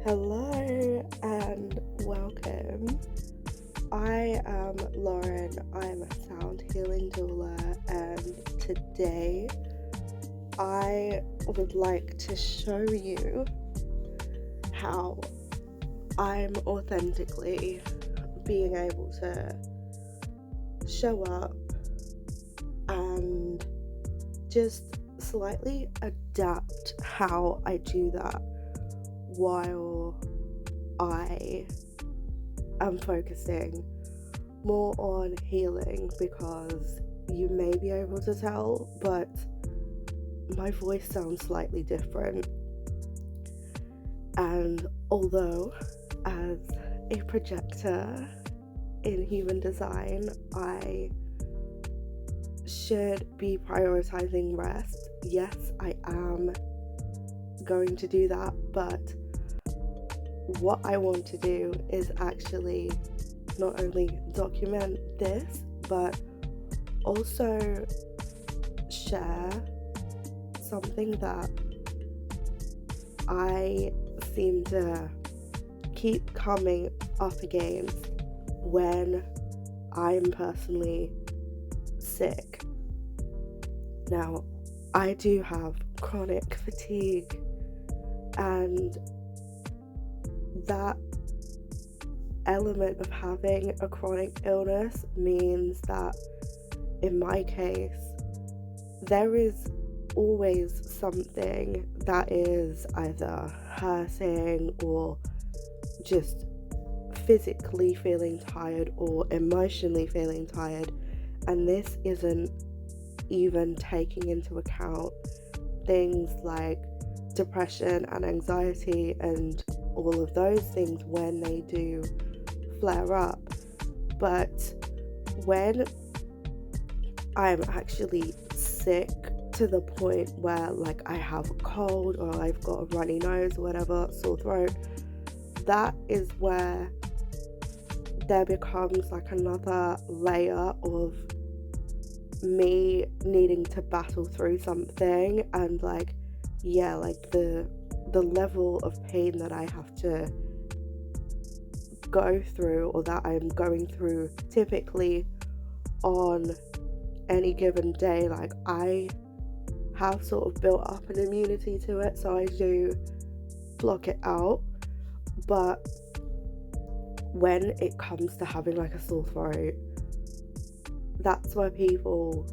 Hello and welcome. I am Lauren. I'm a sound healing doula, and today I would like to show you how I'm authentically being able to show up and just slightly adapt how I do that while I am focusing more on healing, because you may be able to tell, but my voice sounds slightly different. And although, as a projector in human design, I should be prioritizing rest, yes, I am going to do that, but what I want to do is actually not only document this, but also share something that I seem to keep coming up against when I'm personally sick. Now, I do have chronic fatigue, and that element of having a chronic illness means that in my case there is always something that is either hurting or just physically feeling tired or emotionally feeling tired, and this isn't even taking into account things like depression and anxiety and all of those things when they do flare up. But when I'm actually sick to the point where like I have a cold or I've got a runny nose or whatever, sore throat, that is where there becomes like another layer of me needing to battle through something, and like the level of pain that I have to go through, or that I'm going through typically on any given day, like I have sort of built up an immunity to it, so I do block it out. But when it comes to having like a sore throat, that's where people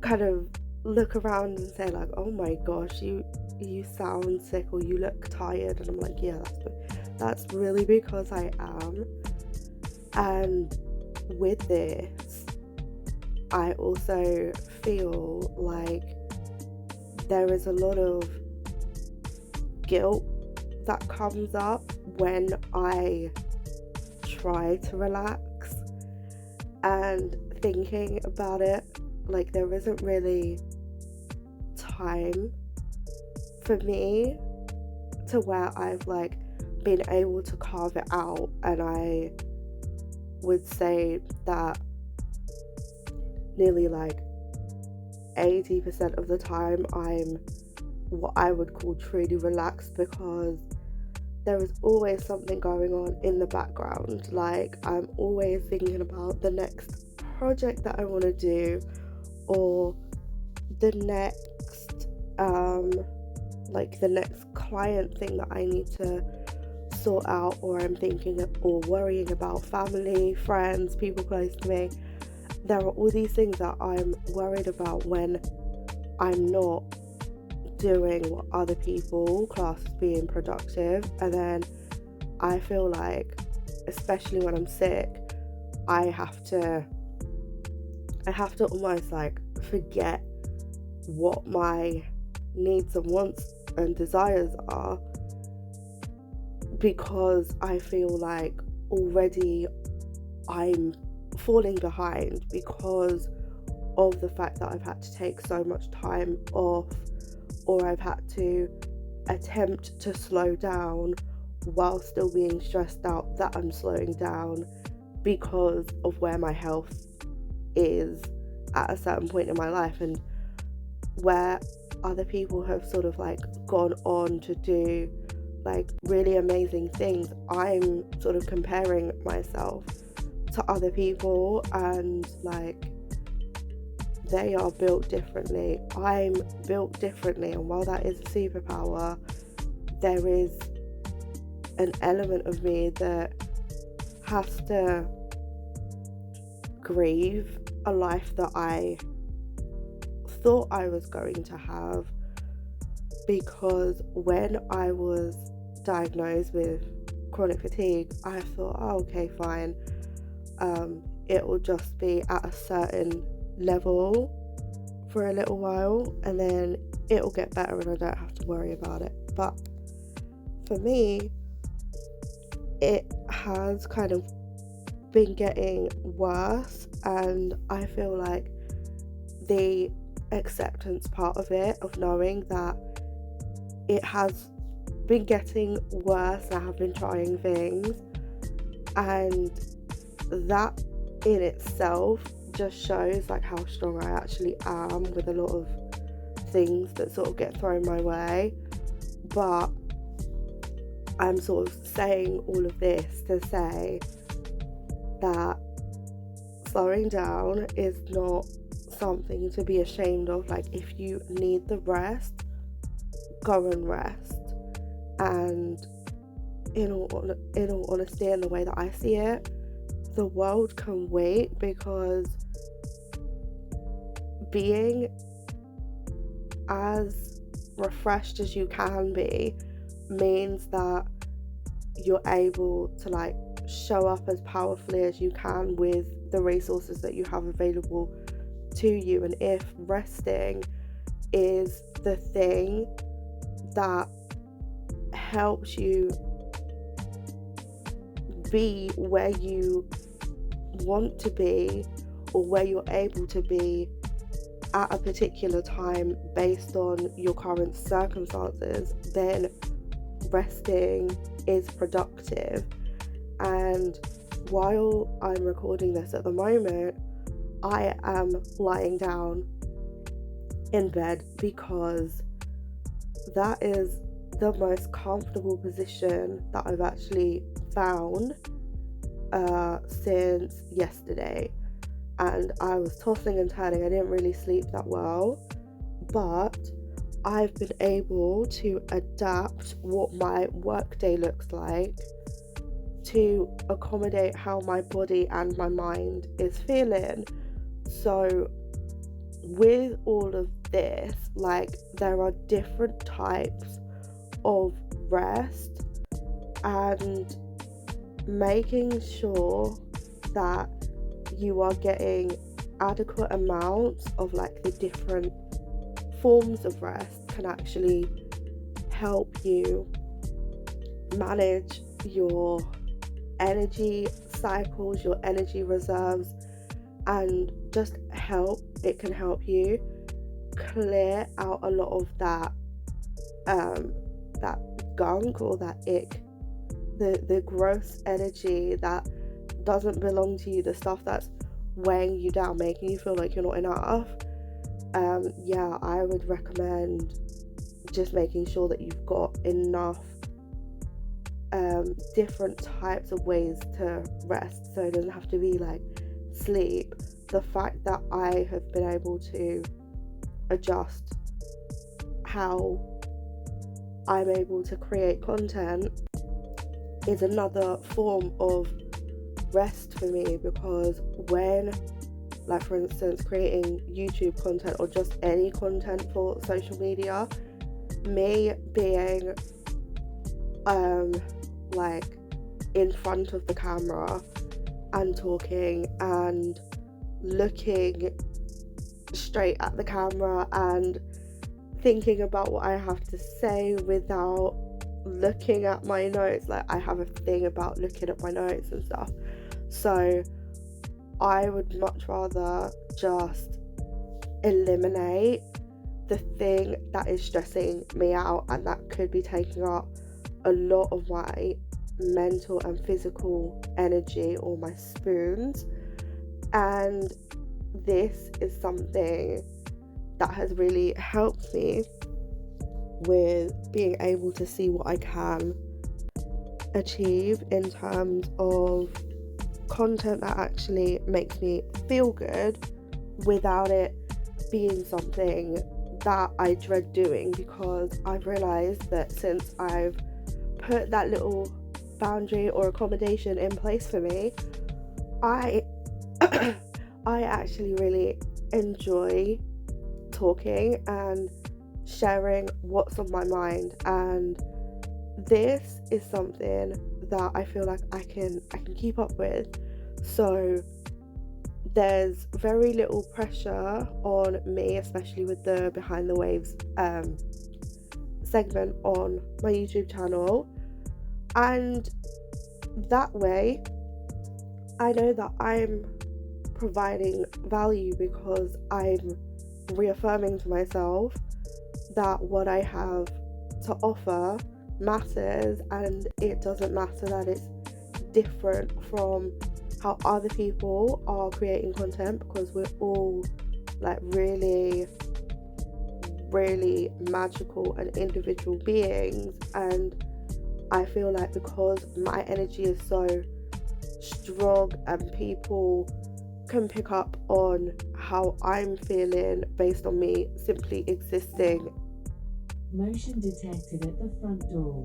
kind of look around and say like, oh my gosh, you sound sick or you look tired, and I'm like, yeah, that's really because I am. And with this, I also feel like there is a lot of guilt that comes up when I try to relax, and thinking about it, like there isn't really time for me to where I've like been able to carve it out. And I would say that nearly like 80% of the time I'm what I would call truly relaxed, because there is always something going on in the background. Like I'm always thinking about the next project that I want to do, or the next the next client thing that I need to sort out, or I'm thinking or worrying about family, friends, people close to me. There are all these things that I'm worried about when I'm not doing what other people class as being productive. And then I feel like, especially when I'm sick, I have to almost like forget what my needs and wants and desires are, because I feel like already I'm falling behind because of the fact that I've had to take so much time off, or I've had to attempt to slow down while still being stressed out that I'm slowing down because of where my health is at a certain point in my life, and where other people have sort of like gone on to do like really amazing things, I'm sort of comparing myself to other people, and like they are built differently. I'm built differently, and while that is a superpower, there is an element of me that has to grieve a life that I thought I was going to have, because when I was diagnosed with chronic fatigue, I thought, oh, okay, fine, it will just be at a certain level for a little while, and then it'll get better and I don't have to worry about it. But for me, it has kind of been getting worse, and I feel like the acceptance part of it, of knowing that it has been getting worse, I have been trying things, and that in itself just shows like how strong I actually am with a lot of things that sort of get thrown my way. But I'm sort of saying all of this to say that slowing down is not something to be ashamed of. Like, if you need the rest, go and rest. And in all honesty, and the way that I see it, the world can wait, because being as refreshed as you can be means that you're able to like show up as powerfully as you can with the resources that you have available to you. And if resting is the thing that helps you be where you want to be, or where you're able to be at a particular time based on your current circumstances, then resting is productive. And while I'm recording this at the moment, I am lying down in bed, because that is the most comfortable position that I've actually found since yesterday. And I was tossing and turning. I didn't really sleep that well, but I've been able to adapt what my workday looks like to accommodate how my body and my mind is feeling. So with all of this, like, there are different types of rest, and making sure that you are getting adequate amounts of like the different forms of rest can actually help you manage your energy cycles, your energy reserves, and just it can help you clear out a lot of that gunk, or that ick, the gross energy that doesn't belong to you, the stuff that's weighing you down, making you feel like you're not enough. I would recommend just making sure that you've got enough different types of ways to rest. So it doesn't have to be like sleep. The fact that I have been able to adjust how I'm able to create content is another form of rest for me, because when, like, for instance, creating YouTube content or just any content for social media, me being like in front of the camera and talking and looking straight at the camera and thinking about what I have to say without looking at my notes, like, I have a thing about looking at my notes and stuff. So I would much rather just eliminate the thing that is stressing me out and that could be taking up a lot of my mental and physical energy, or my spoons. And this is something that has really helped me with being able to see what I can achieve in terms of content that actually makes me feel good without it being something that I dread doing, because I've realized that since I've put that little boundary or accommodation in place for me, I I actually really enjoy talking and sharing what's on my mind, and this is something that I feel like I can keep up with. So there's very little pressure on me, especially with the behind the waves segment on my YouTube channel, and that way I know that I'm providing value because I'm reaffirming to myself that what I have to offer matters, and it doesn't matter that it's different from how other people are creating content, because we're all like really magical and individual beings. And I feel like because my energy is so strong and people can pick up on how I'm feeling based on me simply existing. Motion detected at the front door.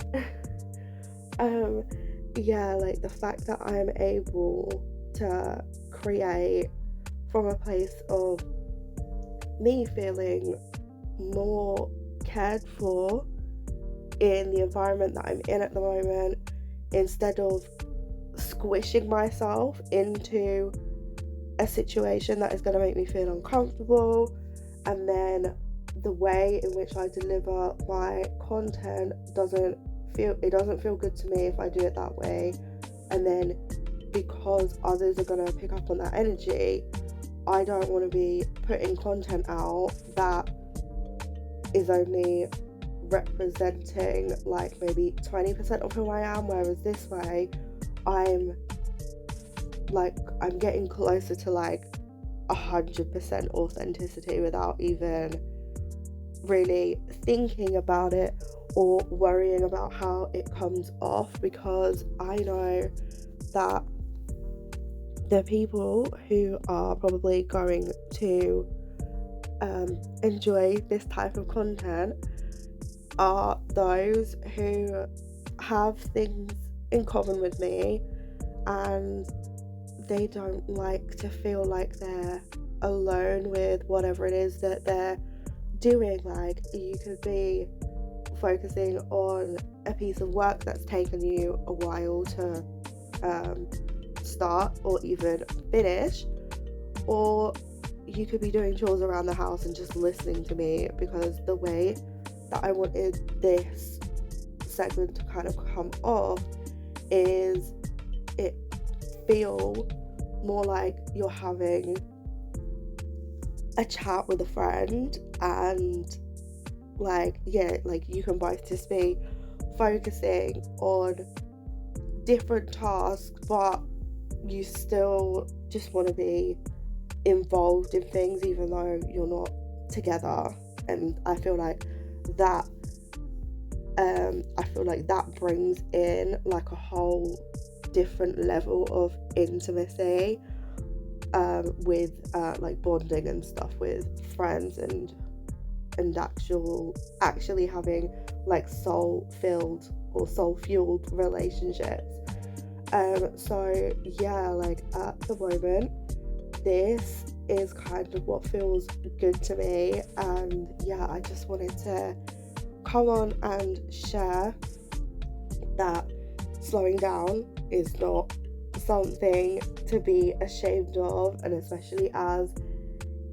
Yeah, like the fact that I'm able to create from a place of me feeling more cared for in the environment that I'm in at the moment, instead of squishing myself into a situation that is going to make me feel uncomfortable, and then the way in which I deliver my content doesn't feel good to me if I do it that way. And then because others are going to pick up on that energy, I don't want to be putting content out that is only representing like maybe 20% of who I am, whereas this way I'm getting closer to like 100% authenticity without even really thinking about it or worrying about how it comes off, because I know that the people who are probably going to enjoy this type of content are those who have things in common with me, and they don't like to feel like they're alone with whatever it is that they're doing. Like, you could be focusing on a piece of work that's taken you a while to start or even finish, or you could be doing chores around the house and just listening to me, because the way that I wanted this segment to kind of come off is it feel more like you're having a chat with a friend, and like you can both just be focusing on different tasks, but you still just want to be involved in things even though you're not together. And I feel like that brings in like a whole different level of intimacy with like bonding and stuff with friends, and actually having like soul-filled or soul-fueled relationships. So yeah, like at the moment this is kind of what feels good to me, and yeah, I just wanted to come on and share that slowing down is not something to be ashamed of, and especially as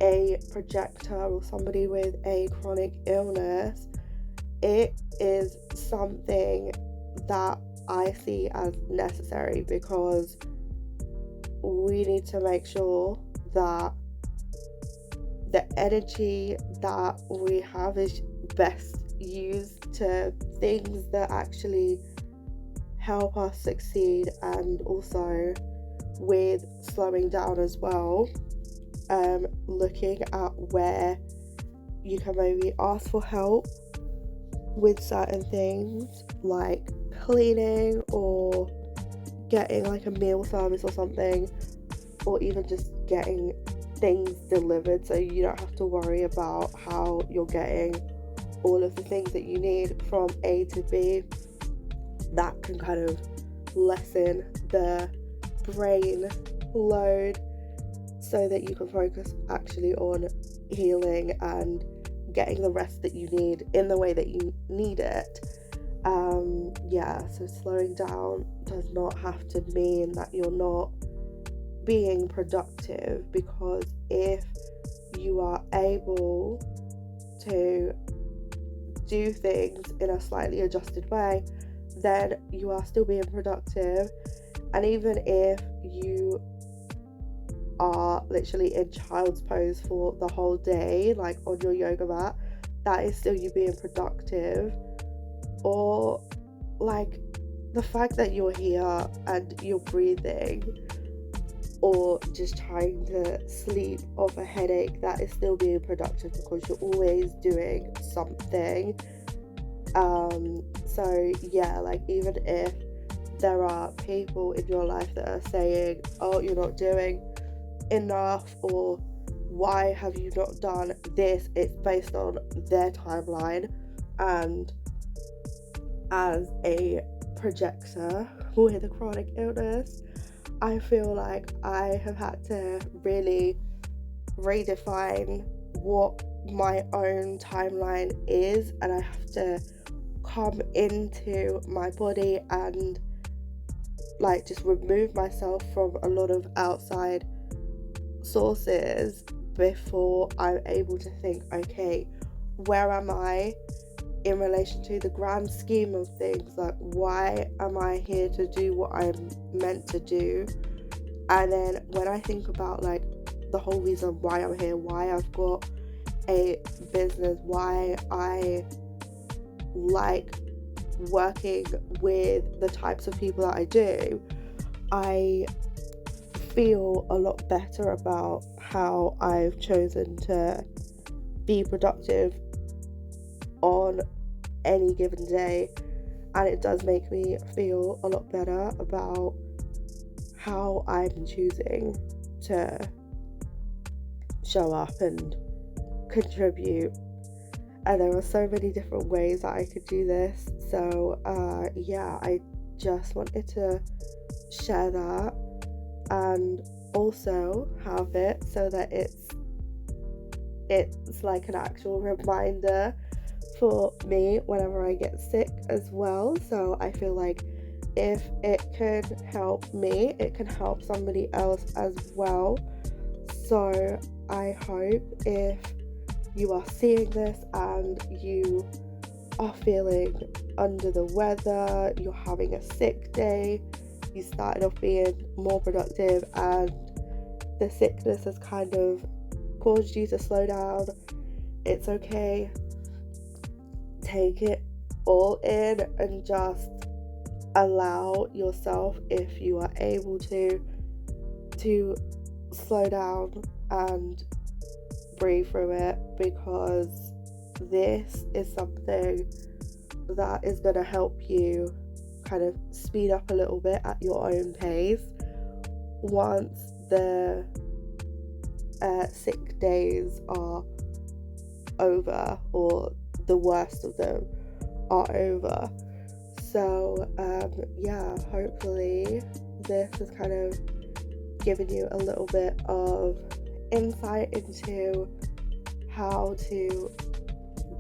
a projector or somebody with a chronic illness, it is something that I see as necessary, because we need to make sure that the energy that we have is best used to things that actually help us succeed. And also with slowing down as well, looking at where you can maybe ask for help with certain things like cleaning or getting like a meal service or something, or even just getting things delivered so you don't have to worry about how you're getting all of the things that you need from A to B. That can kind of lessen the brain load so that you can focus actually on healing and getting the rest that you need in the way that you need it. So slowing down does not have to mean that you're not being productive, because if you are able to do things in a slightly adjusted way, then you are still being productive. And even if you are literally in child's pose for the whole day, like on your yoga mat, that is still you being productive. Or like the fact that you're here and you're breathing, or just trying to sleep off a headache, that is still being productive, because you're always doing something. Like even if there are people in your life that are saying, oh, you're not doing enough, or why have you not done this, it's based on their timeline. And as a projector with a chronic illness, I feel like I have had to really redefine what my own timeline is, and I have to come into my body and like just remove myself from a lot of outside sources before I'm able to think, okay, where am I in relation to the grand scheme of things? Like, why am I here to do what I'm meant to do? And then when I think about like the whole reason why I'm here, why I've got a business, why I like working with the types of people that I do, I feel a lot better about how I've chosen to be productive on any given day. And it does make me feel a lot better about how I'm choosing to show up and contribute. And there are so many different ways that I could do this. So I just wanted to share that, and also have it so that it's like an actual reminder for me whenever I get sick as well. So I feel like if it can help me, it can help somebody else as well. So I hope if you are seeing this and you are feeling under the weather, you're having a sick day, you started off being more productive and the sickness has kind of caused you to slow down, it's okay. Take it all in and just allow yourself, if you are able to slow down and breathe through it, because this is something that is going to help you kind of speed up a little bit at your own pace once the sick days are over, or the worst of them are over. So hopefully this has kind of given you a little bit of insight into how to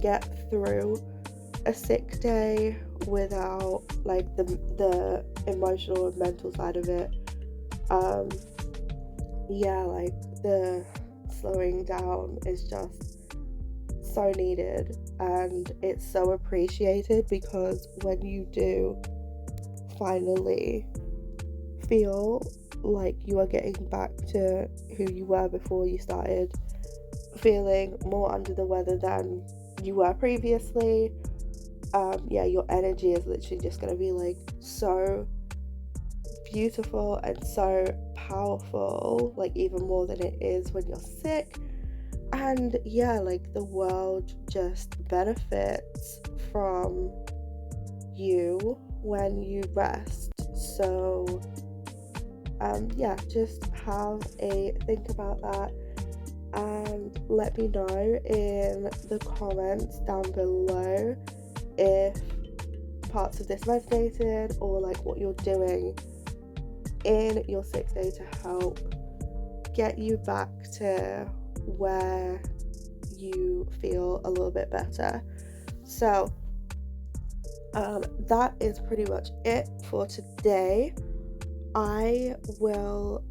get through a sick day without like the emotional and mental side of it. Like the slowing down is just so needed, and it's so appreciated, because when you do finally feel like you are getting back to who you were before you started feeling more under the weather than you were previously, your energy is literally just going to be like so beautiful and so powerful, like even more than it is when you're sick. And yeah, like the world just benefits from you when you rest. So yeah, just have a think about that and let me know in the comments down below if parts of this resonated, or like what you're doing in your 6th day to help get you back to where you feel a little bit better. So that is pretty much it for today. I will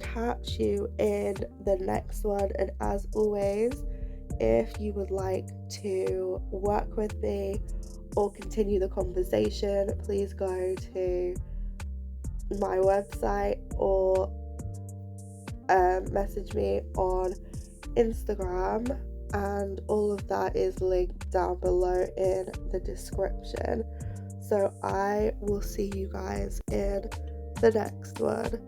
catch you in the next one, and as always, if you would like to work with me or continue the conversation, please go to my website or message me on Instagram, and all of that is linked down below in the description. So I will see you guys in the next one.